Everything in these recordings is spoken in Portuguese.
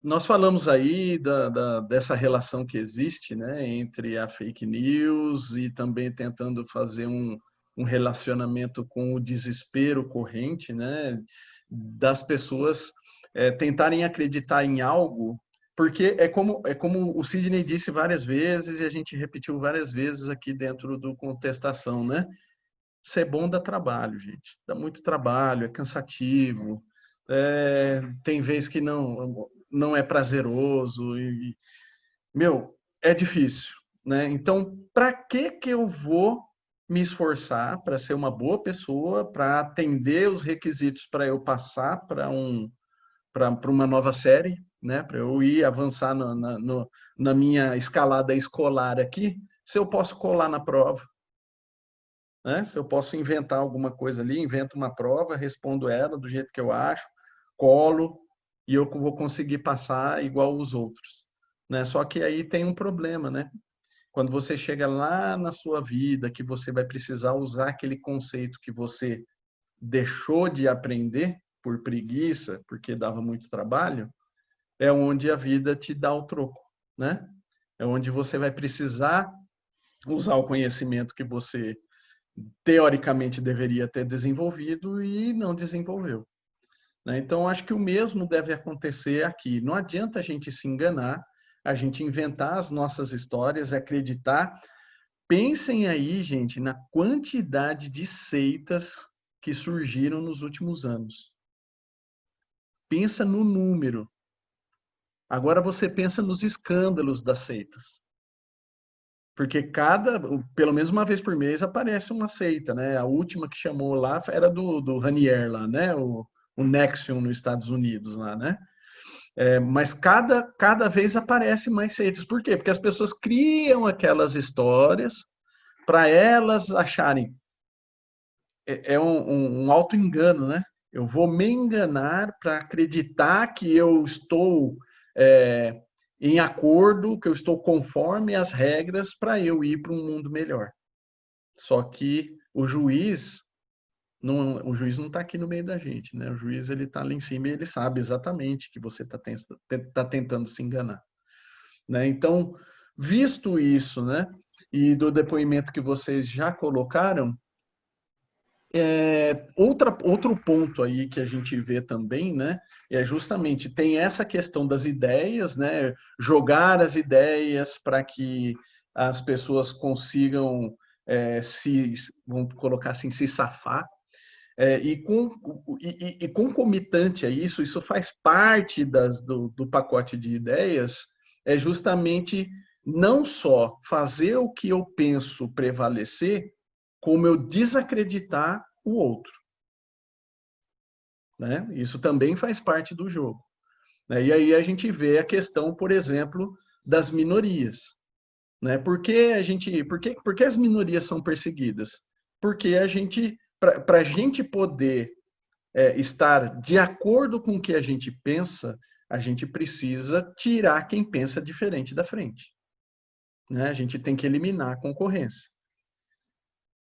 nós falamos aí dessa relação que existe, né, entre a fake news e também tentando fazer um relacionamento com o desespero corrente, né, das pessoas tentarem acreditar em algo, porque é como o Sidney disse várias vezes e a gente repetiu várias vezes aqui dentro do Contestação, né? Ser bom dá trabalho, gente. Dá muito trabalho, é cansativo, tem vezes que não é prazeroso e, meu, é difícil, né? Então, para que eu vou me esforçar para ser uma boa pessoa, para atender os requisitos para eu passar para uma nova série, né? Para eu ir avançar na minha escalada escolar aqui, se eu posso colar na prova, né? Se eu posso inventar alguma coisa ali, invento uma prova, respondo ela do jeito que eu acho, colo e eu vou conseguir passar igual os outros, né? Só que aí tem um problema, né? Quando você chega lá na sua vida, que você vai precisar usar aquele conceito que você deixou de aprender por preguiça, porque dava muito trabalho, é onde a vida te dá o troco, né? É onde você vai precisar usar o conhecimento que você teoricamente deveria ter desenvolvido e não desenvolveu, né? Então, acho que o mesmo deve acontecer aqui. Não adianta a gente se enganar, a gente inventar as nossas histórias, acreditar. Pensem aí, gente, na quantidade de seitas que surgiram nos últimos anos. Pensa no número. Agora você pensa nos escândalos das seitas. Porque pelo menos uma vez por mês aparece uma seita, né? A última que chamou lá era do Ranier lá, né? O Nexium nos Estados Unidos lá, né? Mas cada vez aparece mais seitas. Por quê? Porque as pessoas criam aquelas histórias para elas acharem. É um auto-engano, né? Eu vou me enganar para acreditar que eu estou é, em acordo, que eu estou conforme as regras para eu ir para um mundo melhor. Só que o juiz não está aqui no meio da gente, né? O juiz ele está lá em cima e ele sabe exatamente que você está tentando se enganar, né? Então, visto isso, né? E do depoimento que vocês já colocaram, outro ponto aí que a gente vê também, né, é justamente tem essa questão das ideias, né, jogar as ideias para que as pessoas consigam vamos colocar assim, se safar, e concomitante a isso faz parte do pacote de ideias, é justamente não só fazer o que eu penso prevalecer, como eu desacreditar o outro, né? Isso também faz parte do jogo, né? E aí a gente vê a questão, por exemplo, das minorias, né? Por que as minorias são perseguidas? Porque para a gente poder estar de acordo com o que a gente pensa, a gente precisa tirar quem pensa diferente da frente, né? A gente tem que eliminar a concorrência.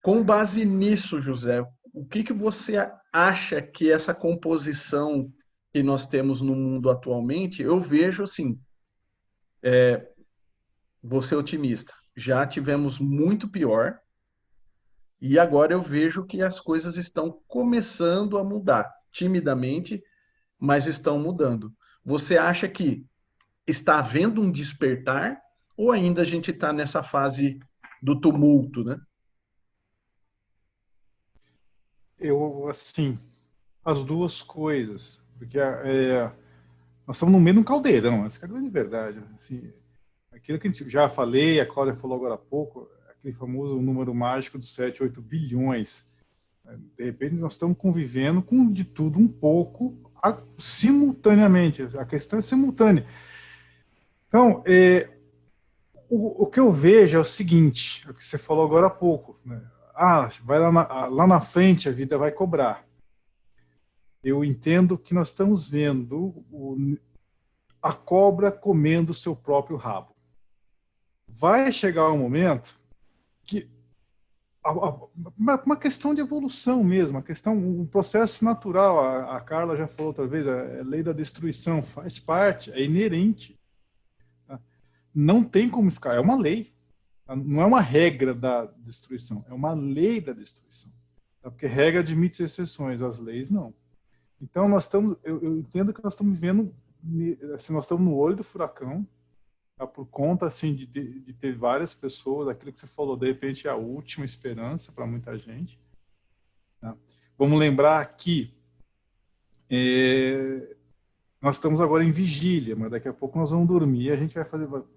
Com base nisso, José, o que você acha que essa composição que nós temos no mundo atualmente, eu vejo assim, vou ser otimista, já tivemos muito pior e agora eu vejo que as coisas estão começando a mudar, timidamente, mas estão mudando. Você acha que está havendo um despertar ou ainda a gente está nessa fase do tumulto, né? Eu, assim, as duas coisas, porque nós estamos no meio de um caldeirão, essa é a grande verdade. Assim, aquilo que já falei, a Cláudia falou agora há pouco, aquele famoso número mágico dos 7, 8 bilhões. De repente, nós estamos convivendo com de tudo um pouco simultaneamente. A questão é simultânea. Então, o que eu vejo é o seguinte, o que você falou agora há pouco, né? Vai lá na frente a vida vai cobrar. Eu entendo que nós estamos vendo a cobra comendo o seu próprio rabo. Vai chegar um momento que uma questão de evolução mesmo, um processo natural. A Carla já falou outra vez, a lei da destruição faz parte, é inerente. Tá? Não tem como escapar, é uma lei. Tá? Não é uma regra da destruição, é uma lei da destruição. Tá? Porque regra admite exceções, as leis não. Então eu entendo que nós estamos vivendo, assim, nós estamos no olho do furacão. Tá, por conta assim de ter várias pessoas, aquilo que você falou, de repente é a última esperança para muita gente. Tá? Vamos lembrar que nós estamos agora em vigília, mas daqui a pouco nós vamos dormir, a gente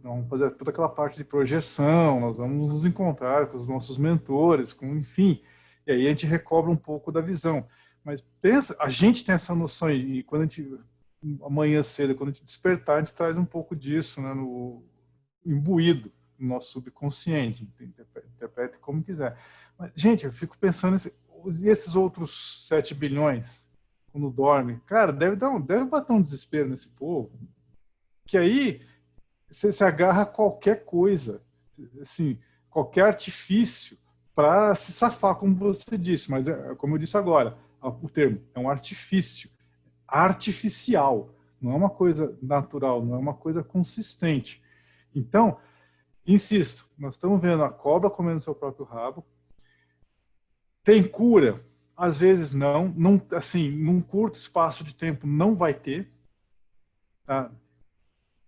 vamos fazer toda aquela parte de projeção, nós vamos nos encontrar com os nossos mentores, enfim, e aí a gente recobra um pouco da visão. Mas pensa, a gente tem essa noção, e quando a gente amanhã cedo, quando a gente despertar, a gente traz um pouco disso, né, imbuído no nosso subconsciente, interprete como quiser. Mas, gente, eu fico pensando, esses outros 7 bilhões, quando dorme, cara, deve bater um desespero nesse povo, que aí você se agarra a qualquer coisa, assim, qualquer artifício para se safar, como você disse, mas como eu disse agora, o termo é um artifício, artificial, não é uma coisa natural, não é uma coisa consistente. Então, insisto, nós estamos vendo a cobra comendo seu próprio rabo. Tem cura? Às vezes não, assim, num curto espaço de tempo não vai ter. Tá?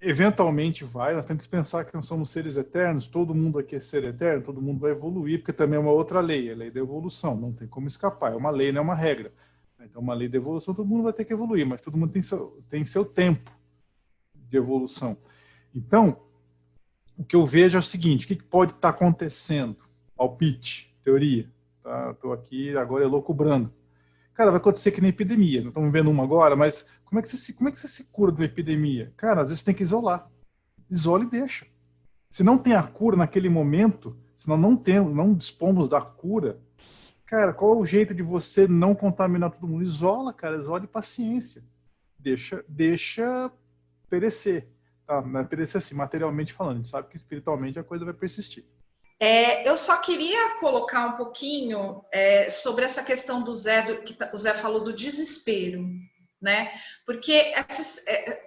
Eventualmente vai, nós temos que pensar que nós somos seres eternos, todo mundo aqui é ser eterno, todo mundo vai evoluir, porque também é uma outra lei, a lei da evolução, não tem como escapar, é uma lei, não é uma regra. Então, uma lei de evolução, todo mundo vai ter que evoluir, mas todo mundo tem seu tempo de evolução. Então, o que eu vejo é o seguinte, o que pode estar acontecendo? Palpite, teoria. Tá? Estou aqui, agora elucubrando. Cara, vai acontecer que nem epidemia. Não estamos vendo uma agora, mas como é que você se cura de uma epidemia? Cara, às vezes tem que isolar. Isola e deixa. Se não tem a cura naquele momento, se nós não dispomos da cura, cara, qual é o jeito de você não contaminar todo mundo? Isola, cara, isola e paciência. Deixa perecer. Tá? Não é perecer assim, materialmente falando. A gente sabe que espiritualmente a coisa vai persistir. Eu só queria colocar um pouquinho sobre essa questão do Zé, que o Zé falou do desespero, né? Porque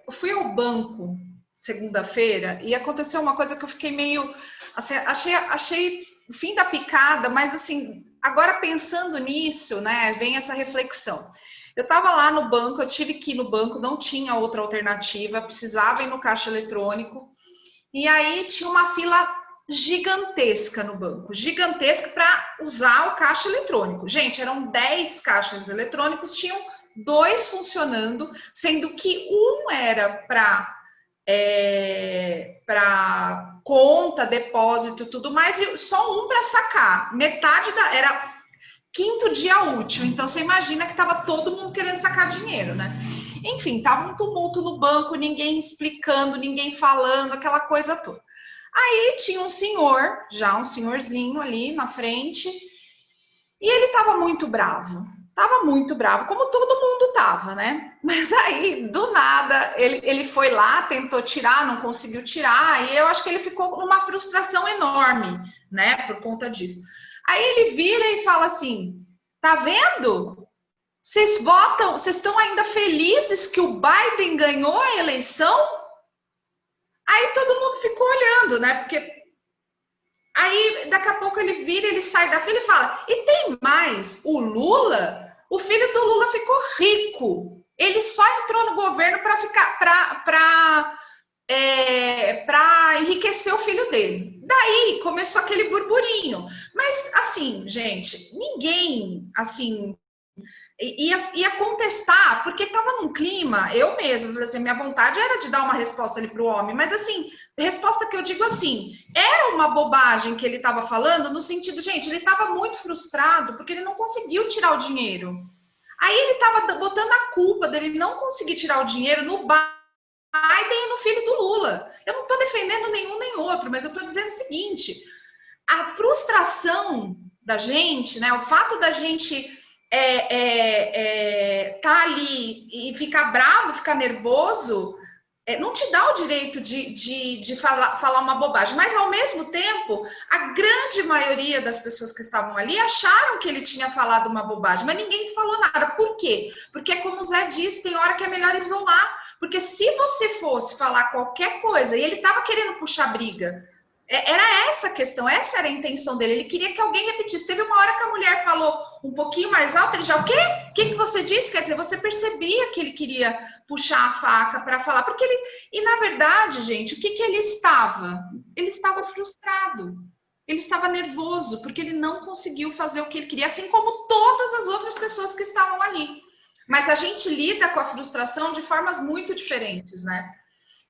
eu fui ao banco segunda-feira e aconteceu uma coisa que eu fiquei meio... Assim, achei fim da picada, mas assim... Agora, pensando nisso, né, vem essa reflexão. Eu estava lá no banco, eu tive que ir no banco, não tinha outra alternativa, precisava ir no caixa eletrônico, e aí tinha uma fila gigantesca no banco, gigantesca para usar o caixa eletrônico. Gente, eram 10 caixas eletrônicos, tinham 2 funcionando, sendo que um era para conta, depósito, tudo mais, e só um para sacar. Metade era 5º dia útil, então você imagina que estava todo mundo querendo sacar dinheiro, né? Enfim, tava um tumulto no banco, ninguém explicando, ninguém falando, aquela coisa toda. Aí tinha um senhor, já um senhorzinho ali na frente, e ele estava muito bravo, como todo mundo estava, né? Mas aí, do nada, ele foi lá, tentou tirar, não conseguiu tirar, e eu acho que ele ficou numa frustração enorme, né, por conta disso. Aí ele vira e fala assim, tá vendo? Vocês estão ainda felizes que o Biden ganhou a eleição? Aí todo mundo ficou olhando, né, porque... Aí, daqui a pouco ele vira, ele sai da fila e fala, e tem mais, o filho do Lula ficou rico, ele só entrou no governo para enriquecer o filho dele. Daí começou aquele burburinho. Mas, assim, gente, ninguém, assim, ia contestar, porque estava num clima, eu mesma, assim, minha vontade era de dar uma resposta ali para o homem, mas, assim, resposta que eu digo assim, era uma bobagem que ele estava falando, no sentido, gente, ele estava muito frustrado, porque ele não conseguiu tirar o dinheiro. Aí ele estava botando a culpa dele não conseguir tirar o dinheiro no Biden e no filho do Lula. Eu não estou defendendo nenhum nem outro, mas eu estou dizendo o seguinte, a frustração da gente, né, o fato da gente tá ali e ficar bravo, ficar nervoso, não te dá o direito de falar uma bobagem, mas ao mesmo tempo, a grande maioria das pessoas que estavam ali acharam que ele tinha falado uma bobagem, mas ninguém falou nada. Por quê? Porque, como o Zé disse, tem hora que é melhor isolar, porque se você fosse falar qualquer coisa, e ele estava querendo puxar briga, era essa a questão, essa era a intenção dele, ele queria que alguém repetisse. Teve uma hora que a mulher falou um pouquinho mais alto, ele já, o quê? O que você disse? Quer dizer, você percebia que ele queria puxar a faca para falar, porque ele, e na verdade, gente, o que ele estava? Ele estava frustrado, ele estava nervoso, porque ele não conseguiu fazer o que ele queria, assim como todas as outras pessoas que estavam ali. Mas a gente lida com a frustração de formas muito diferentes, né?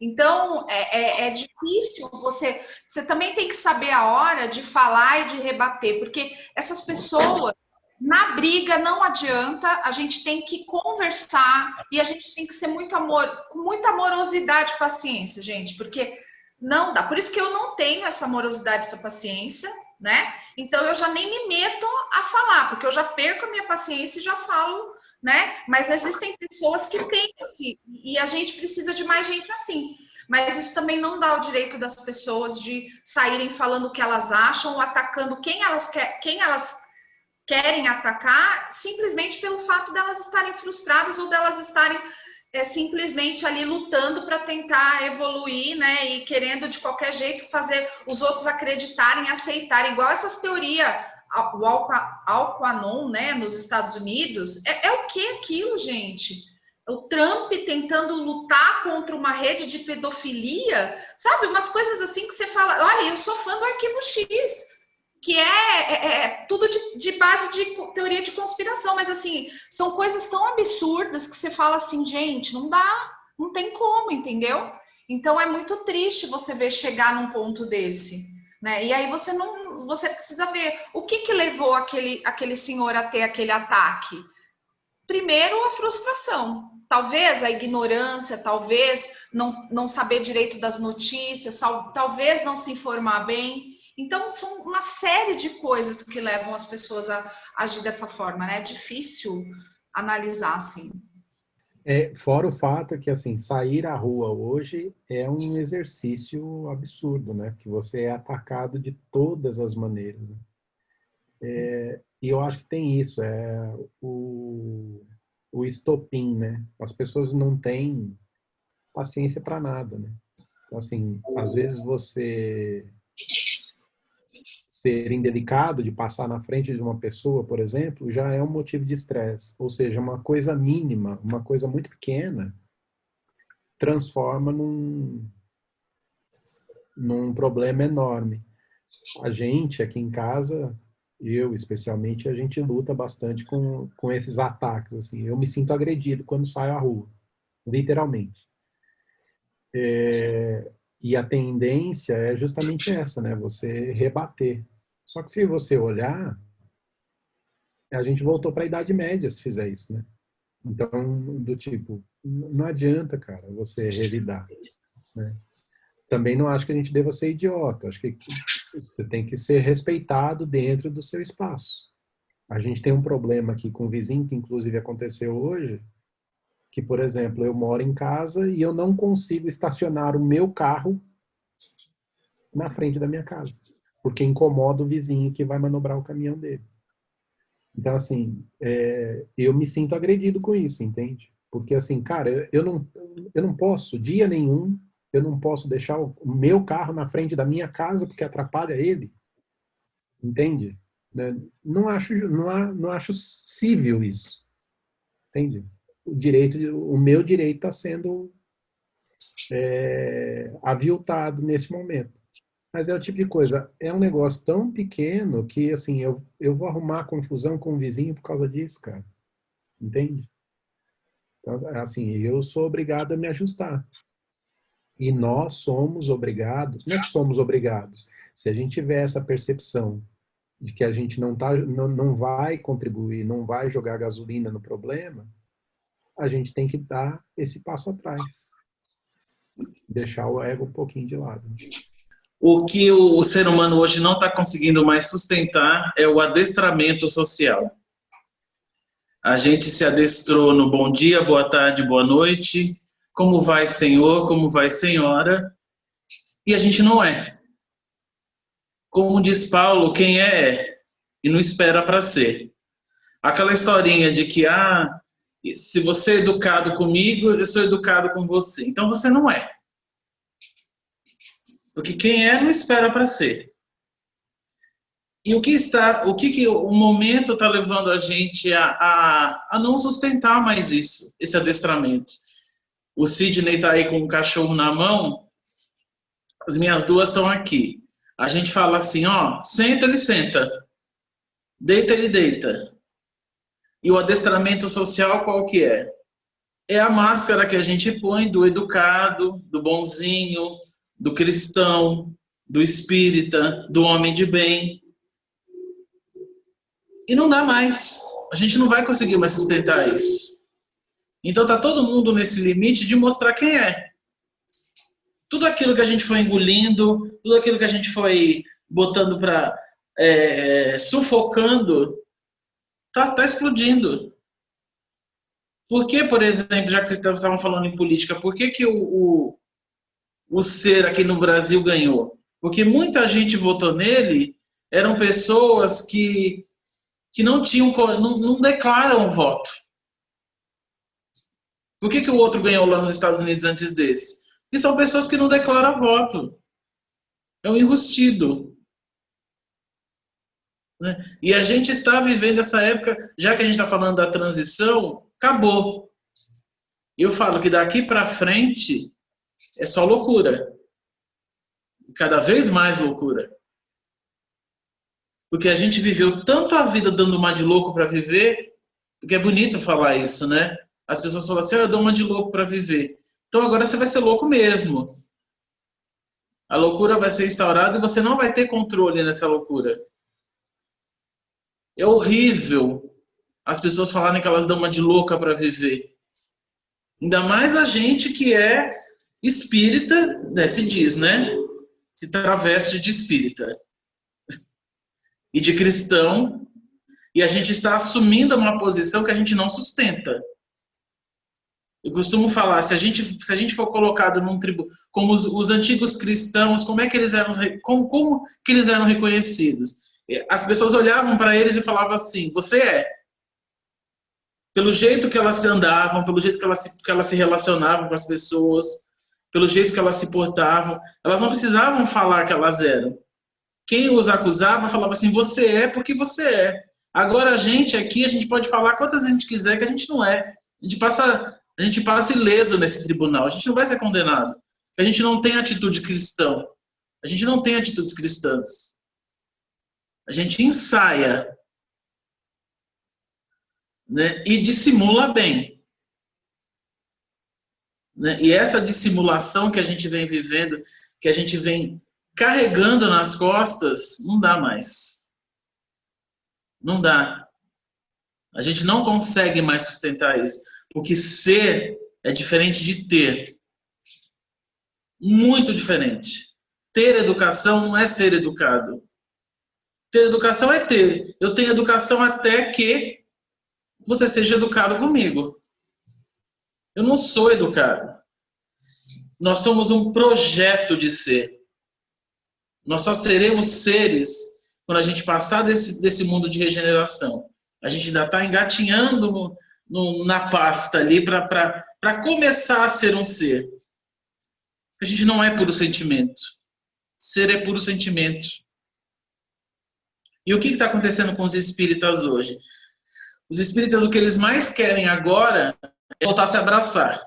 Então, é difícil, você também tem que saber a hora de falar e de rebater, porque essas pessoas, na briga, não adianta, a gente tem que conversar e a gente tem que ser com muita amorosidade e paciência, gente, porque não dá. Por isso que eu não tenho essa amorosidade, essa paciência, né? Então, eu já nem me meto a falar, porque eu já perco a minha paciência e já falo, né? Mas existem pessoas que têm assim, e a gente precisa de mais gente assim. Mas isso também não dá o direito das pessoas de saírem falando o que elas acham, ou atacando quem elas querem atacar, simplesmente pelo fato delas estarem frustradas ou delas estarem simplesmente ali lutando para tentar evoluir, né? E querendo de qualquer jeito fazer os outros acreditarem, aceitarem, igual essas teorias. O Al-Qanon, né, nos Estados Unidos, é o que aquilo, gente? O Trump tentando lutar contra uma rede de pedofilia, sabe? Umas coisas assim que você fala, olha, eu sou fã do Arquivo X, que é tudo de base de teoria de conspiração, mas assim, são coisas tão absurdas que você fala assim, gente, não dá, não tem como, entendeu? Então é muito triste você ver chegar num ponto desse, né? E aí você precisa ver o que levou aquele senhor a ter aquele ataque. Primeiro, a frustração, talvez a ignorância, talvez não saber direito das notícias, talvez não se informar bem. Então, são uma série de coisas que levam as pessoas a agir dessa forma, né? É difícil analisar, assim. Fora o fato que, assim, sair à rua hoje é um exercício absurdo, né? Que você é atacado de todas as maneiras. Né? E eu acho que tem isso, o estopim, né? As pessoas não têm paciência para nada, né? Então, assim, às vezes você ser indelicado de passar na frente de uma pessoa, por exemplo, já é um motivo de estresse. Ou seja, uma coisa mínima, uma coisa muito pequena, transforma num problema enorme. A gente, aqui em casa, eu especialmente, a gente luta bastante com esses ataques. Assim. Eu me sinto agredido quando saio à rua, literalmente. E a tendência é justamente essa, né? Você rebater. Só que se você olhar, a gente voltou para a Idade Média se fizer isso, né? Então, do tipo, não adianta, cara, você revidar, né? Também não acho que a gente deva ser idiota. Acho que você tem que ser respeitado dentro do seu espaço. A gente tem um problema aqui com o vizinho, que inclusive aconteceu hoje, que, por exemplo, eu moro em casa e eu não consigo estacionar o meu carro na frente da minha casa, porque incomoda o vizinho que vai manobrar o caminhão dele. Então, assim, eu me sinto agredido com isso, entende? Porque, assim, cara, eu não posso, dia nenhum, eu não posso deixar o meu carro na frente da minha casa porque atrapalha ele, entende? Não acho cível isso, entende? O meu direito está sendo aviltado nesse momento. Mas é o tipo de coisa, é um negócio tão pequeno que, assim, eu vou arrumar confusão com o vizinho por causa disso, cara. Entende? Então, assim, eu sou obrigado a me ajustar. E nós somos obrigados, não é que somos obrigados, se a gente tiver essa percepção de que a gente não vai contribuir, não vai jogar gasolina no problema, a gente tem que dar esse passo atrás. Deixar o ego um pouquinho de lado. O que o ser humano hoje não está conseguindo mais sustentar é o adestramento social. A gente se adestrou no bom dia, boa tarde, boa noite, como vai, senhor, como vai, senhora, e a gente não é. Como diz Paulo, quem é e não espera para ser. Aquela historinha de que, se você é educado comigo, eu sou educado com você. Então você não é. Porque quem é não espera para ser. E o que o momento está levando a gente a não sustentar mais isso, esse adestramento. O Sidney está aí com um cachorro na mão, as minhas duas estão aqui. A gente fala assim, senta, ele senta. Deita, ele deita. E o adestramento social qual que é? É a máscara que a gente põe do educado, do bonzinho, do cristão, do espírita, do homem de bem. E não dá mais. A gente não vai conseguir mais sustentar isso. Então tá todo mundo nesse limite de mostrar quem é. Tudo aquilo que a gente foi engolindo, tudo aquilo que a gente foi botando para sufocando, tá explodindo. Por que, por exemplo, já que vocês estavam falando em política, por que o ser aqui no Brasil ganhou? Porque muita gente votou nele, eram pessoas que não declaram o voto. Por que o outro ganhou lá nos Estados Unidos antes desse? Porque são pessoas que não declaram voto. É um enrustido. Né? E a gente está vivendo essa época, já que a gente está falando da transição, acabou. Eu falo que daqui para frente é só loucura. Cada vez mais loucura. Porque a gente viveu tanto a vida dando uma de louco para viver, porque é bonito falar isso, né? As pessoas falam assim, eu dou uma de louco para viver. Então agora você vai ser louco mesmo. A loucura vai ser instaurada e você não vai ter controle nessa loucura. É horrível as pessoas falarem que elas dão uma de louca para viver. Ainda mais a gente que é espírita, né, se diz, né? Se traveste de espírita. E de cristão. E a gente está assumindo uma posição que a gente não sustenta. Eu costumo falar, se a gente for colocado num tribo, como os antigos cristãos, como que eles eram reconhecidos? As pessoas olhavam para eles e falavam assim, você é. Pelo jeito que elas andavam, pelo jeito que elas se relacionavam com as pessoas, pelo jeito que elas se portavam, elas não precisavam falar que elas eram. Quem os acusava falava assim, você é porque você é. Agora a gente aqui, a gente pode falar quantas a gente quiser que a gente não é. A gente passa ileso nesse tribunal, a gente não vai ser condenado. A gente não tem atitude cristã. A gente não tem atitudes cristãs. A gente ensaia, né, e dissimula bem. Né? E essa dissimulação que a gente vem vivendo, que a gente vem carregando nas costas, não dá mais. Não dá. A gente não consegue mais sustentar isso. Porque ser é diferente de ter. Muito diferente. Ter educação não é ser educado. Ter educação é ter. Eu tenho educação até que você seja educado comigo. Eu não sou educado. Nós somos um projeto de ser. Nós só seremos seres quando a gente passar desse mundo de regeneração. A gente ainda está engatinhando na pasta ali para começar a ser um ser. A gente não é puro sentimento. Ser é puro sentimento. E o que está acontecendo com os espíritas hoje? Os espíritas, o que eles mais querem agora é voltar a se abraçar.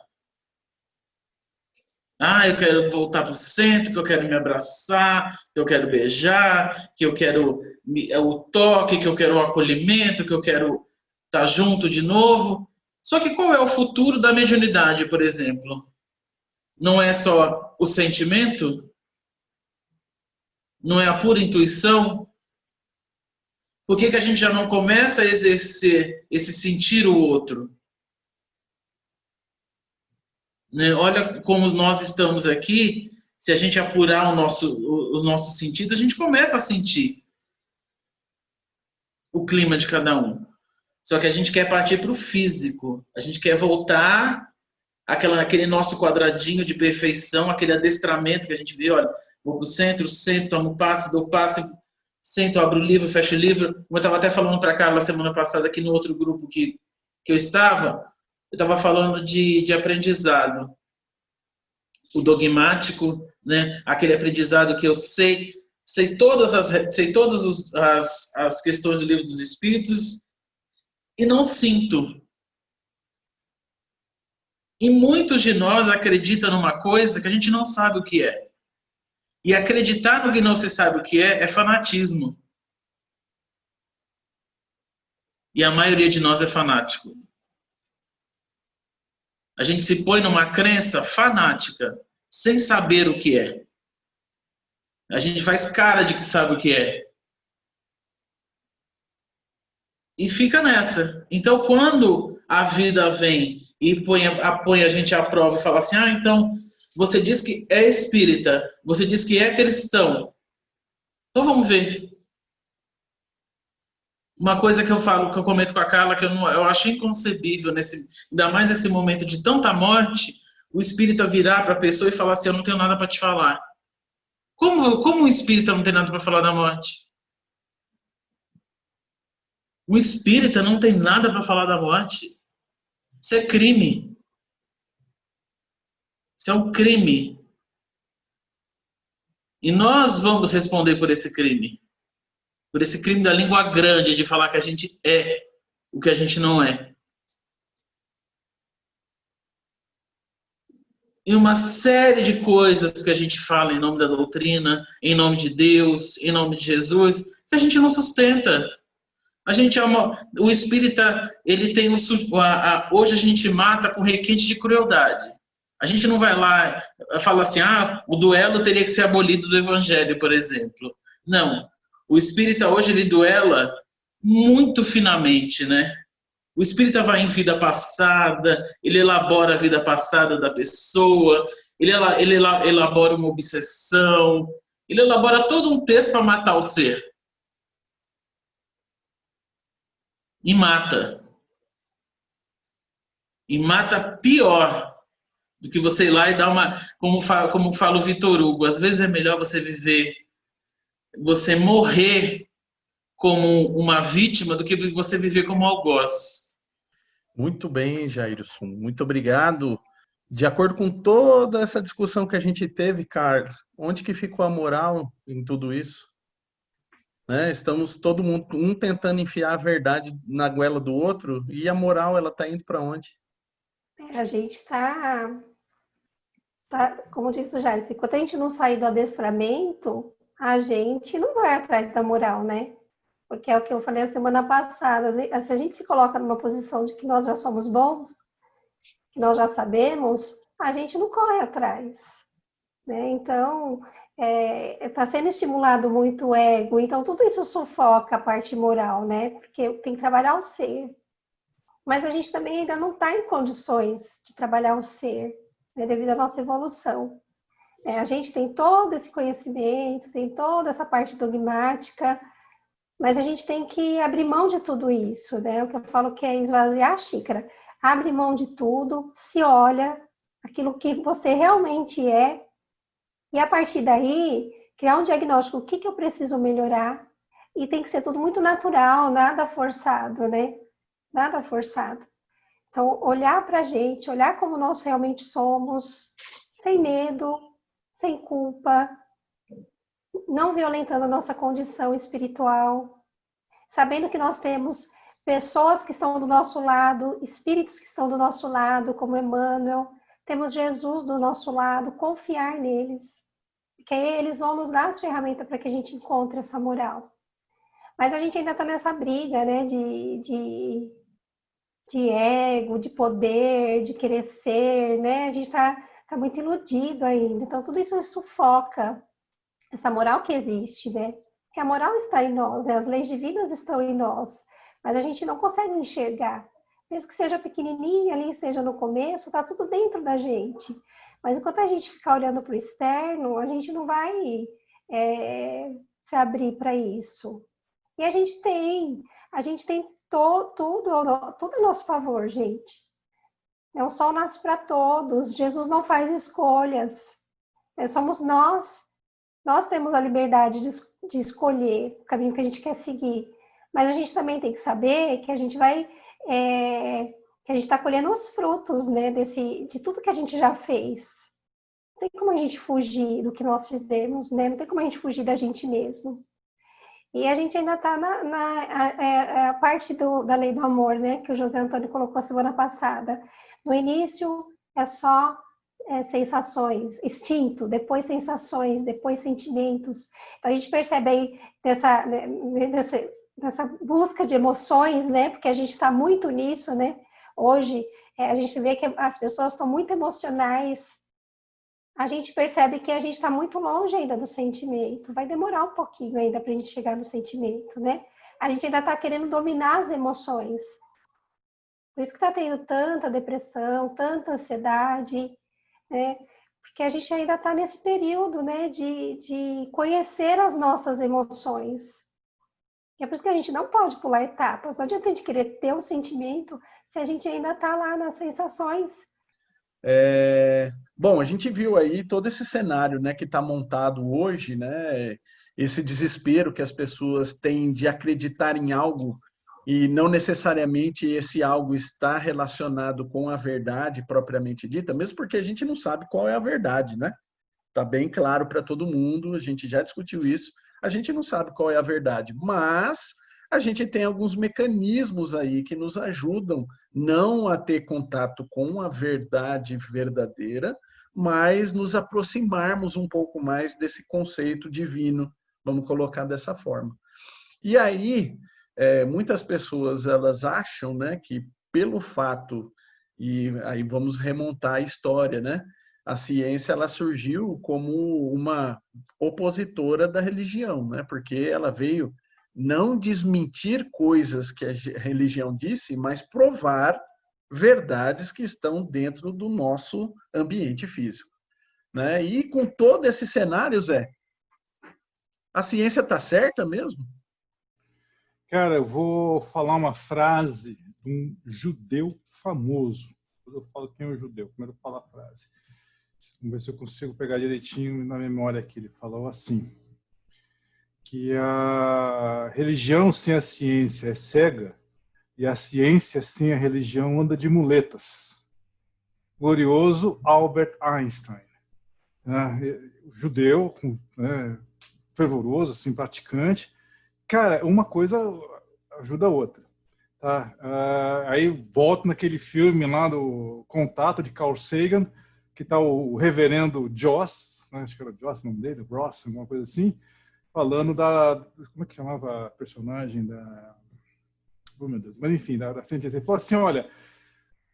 Eu quero voltar para o centro, que eu quero me abraçar, que eu quero beijar, que eu quero o toque, que eu quero o acolhimento, que eu quero estar junto de novo. Só que qual é o futuro da mediunidade, por exemplo? Não é só o sentimento? Não é a pura intuição? Por que a gente já não começa a exercer esse sentir o outro? Né? Olha como nós estamos aqui, se a gente apurar os nossos sentidos, a gente começa a sentir o clima de cada um. Só que a gente quer partir para o físico, a gente quer voltar aquele nosso quadradinho de perfeição, aquele adestramento que a gente vê, olha, vou para o centro, sento, tomo passe, dou passe, sento, abro o livro, fecho o livro. Como eu estava até falando para a Carla semana passada aqui no outro grupo que eu estava falando de aprendizado. O dogmático, né? Aquele aprendizado que eu sei todas as questões do livro dos Espíritos e não sinto. E muitos de nós acreditam numa coisa que a gente não sabe o que é. E acreditar no que não se sabe o que é fanatismo. E a maioria de nós é fanático. A gente se põe numa crença fanática, sem saber o que é. A gente faz cara de que sabe o que é. E fica nessa. Então, quando a vida vem e põe a gente à prova e fala assim, então, você diz que é espírita, você diz que é cristão. Então, vamos ver. Uma coisa que eu comento com a Carla, que eu acho inconcebível, ainda mais nesse momento de tanta morte, o espírita virar para a pessoa e falar assim, eu não tenho nada para te falar. Como um espírita não tem nada para falar da morte? Um espírita não tem nada para falar da morte. Isso é crime. Isso é um crime. E nós vamos responder por esse crime. Por esse crime da língua grande, de falar que a gente é o que a gente não é. E uma série de coisas que a gente fala em nome da doutrina, em nome de Deus, em nome de Jesus, que a gente não sustenta. O espírita, ele tem hoje a gente mata com requinte de crueldade. A gente não vai lá e fala assim, o duelo teria que ser abolido do evangelho, por exemplo. Não. O espírita hoje, ele duela muito finamente, né? O espírita vai em vida passada, ele elabora a vida passada da pessoa, ele elabora uma obsessão, ele elabora todo um texto para matar o ser. E mata. E mata pior do que você ir lá e dar como fala o Vitor Hugo, às vezes é melhor você morrer como uma vítima do que você viver como algoz. Muito bem, Jairson. Muito obrigado. De acordo com toda essa discussão que a gente teve, Carlos, onde que ficou a moral em tudo isso? Né? Estamos todo mundo, um tentando enfiar a verdade na goela do outro, e a moral, ela está indo para onde? A gente está, como disse o Jair, enquanto a gente não sair do adestramento, a gente não vai atrás da moral, né? Porque é o que eu falei a semana passada, se a gente se coloca numa posição de que nós já somos bons, que nós já sabemos, a gente não corre atrás, né? Então, está sendo estimulado muito o ego, então tudo isso sufoca a parte moral, né? Porque tem que trabalhar o ser. Mas a gente também ainda não está em condições de trabalhar o ser, né, devido à nossa evolução. A gente tem todo esse conhecimento, tem toda essa parte dogmática, mas a gente tem que abrir mão de tudo isso, né? O que eu falo que é esvaziar a xícara. Abre mão de tudo, se olha aquilo que você realmente é, e a partir daí, criar um diagnóstico, o que eu preciso melhorar, e tem que ser tudo muito natural, nada forçado, né? Nada forçado. Então, olhar para a gente, olhar como nós realmente somos, sem medo, sem culpa, não violentando a nossa condição espiritual, sabendo que nós temos pessoas que estão do nosso lado, espíritos que estão do nosso lado, como Emmanuel, temos Jesus do nosso lado, confiar neles, porque eles vão nos dar as ferramentas para que a gente encontre essa moral. Mas a gente ainda está nessa briga, né, de ego, de poder, de querer ser, né? A gente está muito iludido ainda. Então, tudo isso sufoca essa moral que existe, né? Porque a moral está em nós, né? As leis divinas estão em nós, mas a gente não consegue enxergar. Mesmo que seja pequenininha ali, seja no começo, está tudo dentro da gente. Mas enquanto a gente ficar olhando para o externo, a gente não vai se abrir para isso. E a gente tem tudo a nosso favor, gente. O sol nasce para todos, Jesus não faz escolhas. Somos nós. Nós temos a liberdade de escolher o caminho que a gente quer seguir. Mas a gente também tem que saber que a gente vai... que a gente está colhendo os frutos, né, de tudo que a gente já fez. Não tem como a gente fugir do que nós fizemos, né? Não tem como a gente fugir da gente mesmo. E a gente ainda está na parte da lei do amor, né, que o José Antônio colocou semana passada. No início é só sensações, instinto, depois sensações, depois sentimentos. Então a gente percebe aí dessa busca de emoções, né, porque a gente está muito nisso, né. Hoje a gente vê que as pessoas estão muito emocionais. A gente percebe que a gente está muito longe ainda do sentimento. Vai demorar um pouquinho ainda para a gente chegar no sentimento, né? A gente ainda está querendo dominar as emoções. Por isso que está tendo tanta depressão, tanta ansiedade, né? Porque a gente ainda está nesse período, né, de conhecer as nossas emoções. E é por isso que a gente não pode pular etapas. Não adianta a gente querer ter um sentimento se a gente ainda está lá nas sensações. Bom, a gente viu aí todo esse cenário, né, que está montado hoje, né, esse desespero que as pessoas têm de acreditar em algo e não necessariamente esse algo está relacionado com a verdade propriamente dita, mesmo porque a gente não sabe qual é a verdade, né? Está bem claro para todo mundo, a gente já discutiu isso, a gente não sabe qual é a verdade, mas a gente tem alguns mecanismos aí que nos ajudam não a ter contato com a verdade verdadeira, mas nos aproximarmos um pouco mais desse conceito divino, vamos colocar dessa forma. E aí, muitas pessoas elas acham, né, que pelo fato, e aí vamos remontar a história, né, a ciência ela surgiu como uma opositora da religião, né, porque ela veio não desmentir coisas que a religião disse, mas provar verdades que estão dentro do nosso ambiente físico, né? E com todo esse cenário, Zé, a ciência está certa mesmo? Cara, eu vou falar uma frase de um judeu famoso. Quando eu falo quem é o judeu, primeiro eu falo a frase. Vamos ver se eu consigo pegar direitinho na memória que ele falou assim: que a religião sem a ciência é cega e a ciência sem a religião anda de muletas. Glorioso Albert Einstein, judeu, fervoroso, assim, praticante. Cara, uma coisa ajuda a outra. Tá? Aí volto naquele filme lá do Contato de Carl Sagan, que está o reverendo Joss, né? Acho que era Joss o nome dele, Ross, alguma coisa assim, falando como é que chamava a personagem da... Oh, meu Deus, mas enfim, da cientista. Ele falou assim, olha,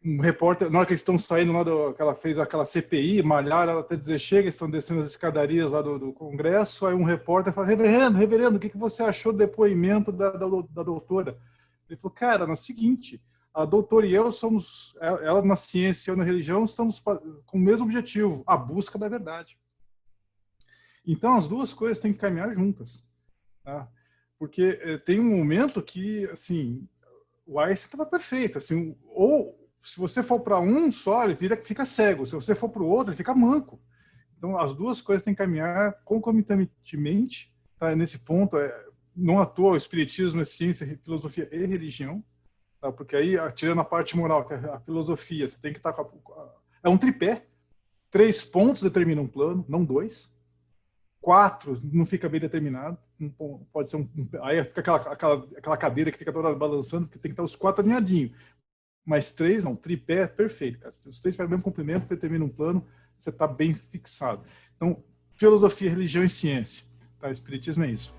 um repórter, na hora que eles estão saindo lá que ela fez aquela CPI, malharam até dizer chega, estão descendo as escadarias lá do Congresso, aí um repórter fala, reverendo, o que você achou do depoimento da doutora? Ele falou, cara, no seguinte, a doutora e eu somos, ela na ciência e eu na religião, estamos com o mesmo objetivo, a busca da verdade. Então, as duas coisas têm que caminhar juntas. Tá? Porque tem um momento que, assim, o Einstein estava perfeito. Assim, ou, se você for para um só, ele fica cego. Se você for para o outro, ele fica manco. Então, as duas coisas têm que caminhar concomitantemente. Tá? Nesse ponto, não à toa, o espiritismo é ciência, filosofia e religião. Tá? Porque aí, tirando a parte moral, que é a filosofia, você tem que estar é um tripé. 3 pontos determinam um plano, não 2. 4 não fica bem determinado, pode ser aí fica aquela cadeira que fica toda hora balançando, porque tem que estar os 4 alinhadinhos. Mas 3 não, tripé é perfeito, cara. Se os 3 fazem o mesmo comprimento, determina um plano, você está bem fixado. Então, filosofia, religião e ciência. Tá? Espiritismo é isso.